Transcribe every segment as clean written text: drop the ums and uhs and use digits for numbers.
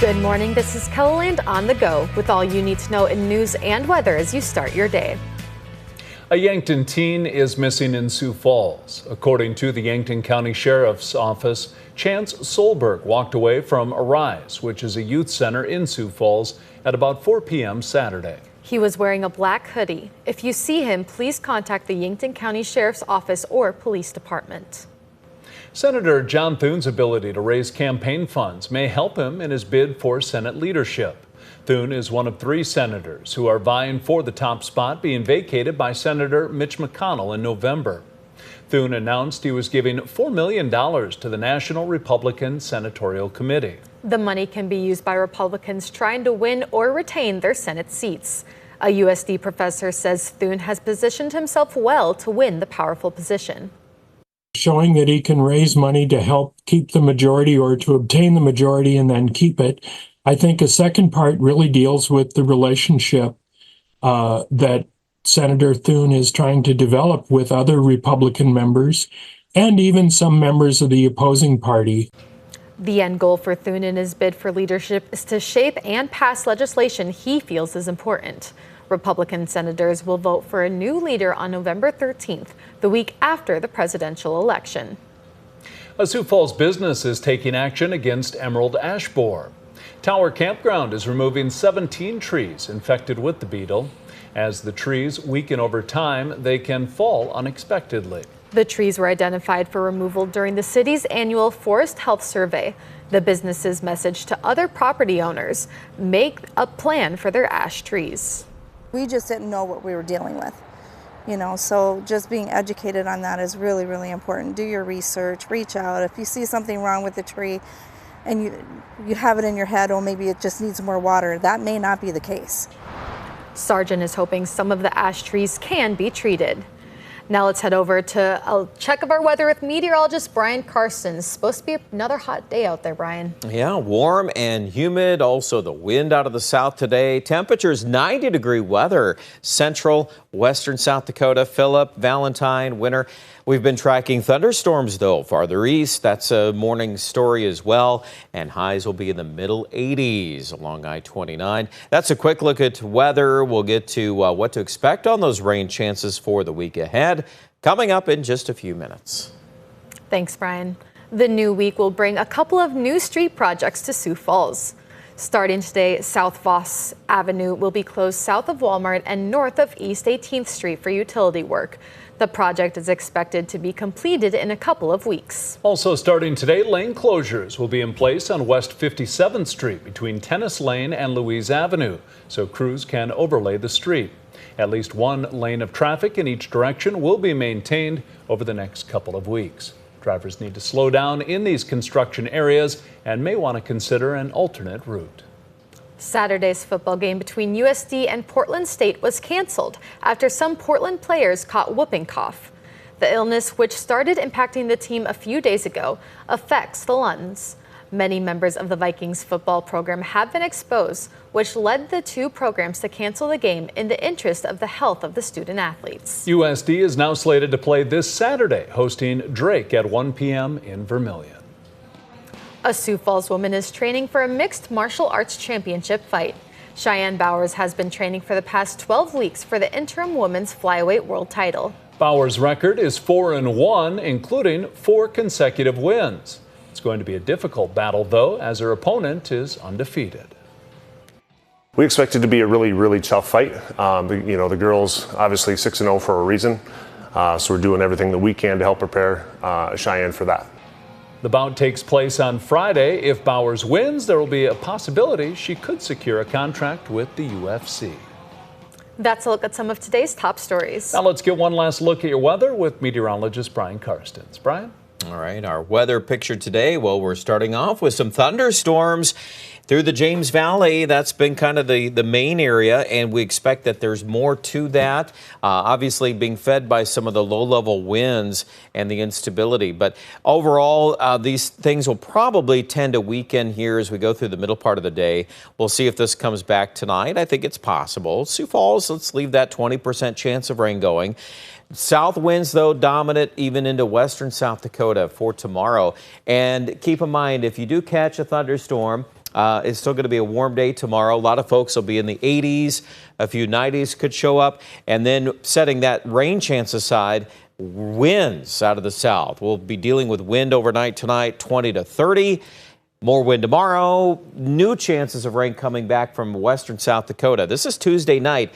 Good morning. This is KELOLAND On the Go with all you need to know in news and weather as you start your day. A Yankton teen is missing in Sioux Falls. According to the Yankton County Sheriff's Office, Chance Solberg walked away from Arise, which is a youth center in Sioux Falls, at about 4 p.m. Saturday. He was wearing a black hoodie. If you see him, please contact the Yankton County Sheriff's Office or Police Department. Senator John Thune's ability to raise campaign funds may help him in his bid for Senate leadership. Thune is one of 3 senators who are vying for the top spot, being vacated by Senator Mitch McConnell in November. Thune announced he was giving $4 million to the National Republican Senatorial Committee. The money can be used by Republicans trying to win or retain their Senate seats. A USD professor says Thune has positioned himself well to win the powerful position. Showing that he can raise money to help keep the majority or to obtain the majority and then keep it. I think a second part really deals with the relationship that Senator Thune is trying to develop with other Republican members and even some members of the opposing party. The end goal for Thune in his bid for leadership is to shape and pass legislation he feels is important. Republican senators will vote for a new leader on November 13th, the week after the presidential election. A Sioux Falls business is taking action against emerald ash borer. Tower Campground is removing 17 trees infected with the beetle. As the trees weaken over time, they can fall unexpectedly. The trees were identified for removal during the city's annual Forest Health Survey. The business's message to other property owners: make a plan for their ash trees. We just didn't know what we were dealing with, so just being educated on that is really, really important. Do your research, reach out. If you see something wrong with the tree and you have it in your head, oh, maybe it just needs more water, that may not be the case. Sargent is hoping some of the ash trees can be treated. Now let's head over to a check of our weather with meteorologist Brian Carson. It's supposed to be another hot day out there, Brian. Yeah, warm and humid. Also the wind out of the south today. Temperatures 90-degree weather. Central, western South Dakota, Phillip, Valentine, Winter. We've been tracking thunderstorms, though, farther east. That's a morning story as well. And highs will be in the middle 80s along I-29. That's a quick look at weather. We'll get to what to expect on those rain chances for the week ahead, coming up in just a few minutes. Thanks, Brian. The new week will bring a couple of new street projects to Sioux Falls. Starting today, South Voss Avenue will be closed south of Walmart and north of East 18th Street for utility work. The project is expected to be completed in a couple of weeks. Also starting today, lane closures will be in place on West 57th Street between Tennis Lane and Louise Avenue, so crews can overlay the street. At least one lane of traffic in each direction will be maintained over the next couple of weeks. Drivers need to slow down in these construction areas and may want to consider an alternate route. Saturday's football game between USD and Portland State was canceled after some Portland players caught whooping cough. The illness, which started impacting the team a few days ago, affects the lungs. Many members of the Vikings football program have been exposed, which led the 2 programs to cancel the game in the interest of the health of the student athletes. USD is now slated to play this Saturday, hosting Drake at 1 p.m. in Vermilion. A Sioux Falls woman is training for a mixed martial arts championship fight. Cheyenne Bowers has been training for the past 12 weeks for the interim women's flyweight world title. Bowers' record is 4-1, including 4 consecutive wins. It's going to be a difficult battle, though, as her opponent is undefeated. We expect it to be a really, really tough fight. The girls obviously 6-0 for a reason, so we're doing everything that we can to help prepare Cheyenne for that. The bout takes place on Friday. If Bowers wins, there will be a possibility she could secure a contract with the UFC. That's a look at some of today's top stories. Now let's get one last look at your weather with meteorologist Brian Karstens. Brian? All right, our weather picture today, well, we're starting off with some thunderstorms through the James Valley. That's been kind of the main area, and we expect that there's more to that, obviously being fed by some of the low-level winds and the instability. But overall, these things will probably tend to weaken here as we go through the middle part of the day. We'll see if this comes back tonight. I think it's possible. Sioux Falls, let's leave that 20% chance of rain going. South winds, though, dominant even into western South Dakota for tomorrow. And keep in mind, if you do catch a thunderstorm, It's still going to be a warm day tomorrow. A lot of folks will be in the 80s. A few 90s could show up. And then setting that rain chance aside, winds out of the south. We'll be dealing with wind overnight tonight, 20 to 30. More wind tomorrow. New chances of rain coming back from western South Dakota. This is Tuesday night.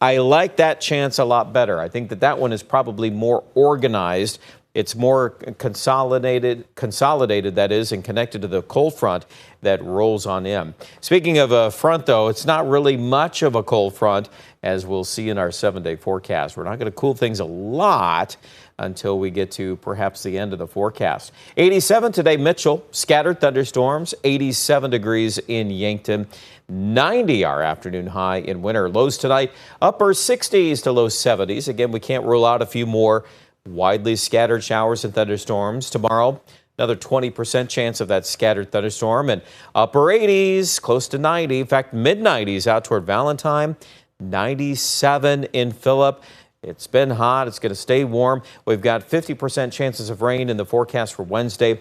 I like that chance a lot better. I think that one is probably more organized. It's more consolidated, that is, and connected to the cold front that rolls on in. Speaking of a front, though, it's not really much of a cold front, as we'll see in our 7-day forecast. We're not going to cool things a lot until we get to perhaps the end of the forecast. 87 today, Mitchell, scattered thunderstorms, 87 degrees in Yankton, 90 our afternoon high in Winter. Lows tonight, upper 60s to low 70s. Again, we can't rule out a few more widely scattered showers and thunderstorms. Tomorrow, another 20% chance of that scattered thunderstorm, and upper 80s, close to 90. In fact, mid-90s out toward Valentine, 97 in Phillip. It's been hot. It's going to stay warm. We've got 50% chances of rain in the forecast for Wednesday.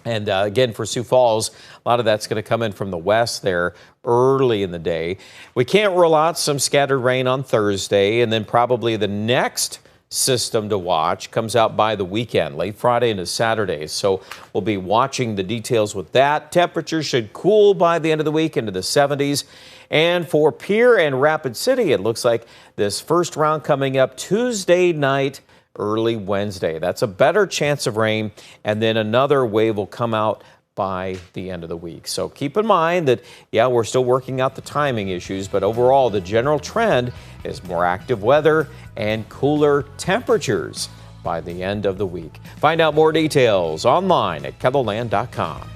And again, for Sioux Falls, a lot of that's going to come in from the west there early in the day. We can't rule out some scattered rain on Thursday, and then probably the next system to watch comes out by the weekend, late Friday into Saturday. So we'll be watching the details with that. Temperatures should cool by the end of the week into the 70s. And for Pierre and Rapid City, it looks like this first round coming up Tuesday night, early Wednesday. That's a better chance of rain. And then another wave will come out by the end of the week. So keep in mind that, yeah, we're still working out the timing issues, but overall the general trend is more active weather and cooler temperatures by the end of the week. Find out more details online at KELOLAND.com.